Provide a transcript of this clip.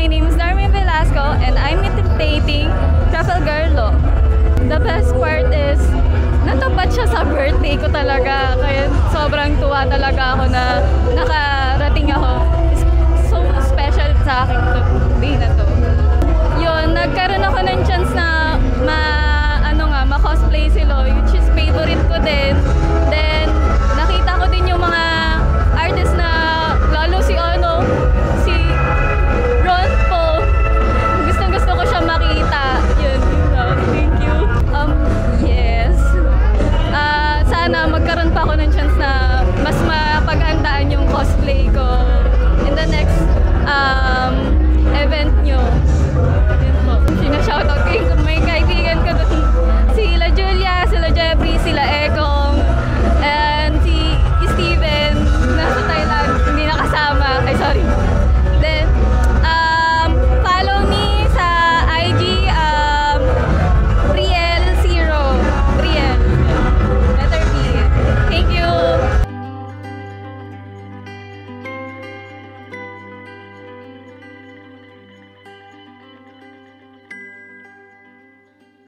my name is Darmin Velasco and I'm imitating Trafalgar Law. The best part is, natapat siya sa birthday ko talaga. Kaya sobrang tuwa talaga ako na nakarating ako. So special sa akin day na to. Yun, nagkaroon ako ng chance na ma-cosplay si Lo, which is favorite ko din.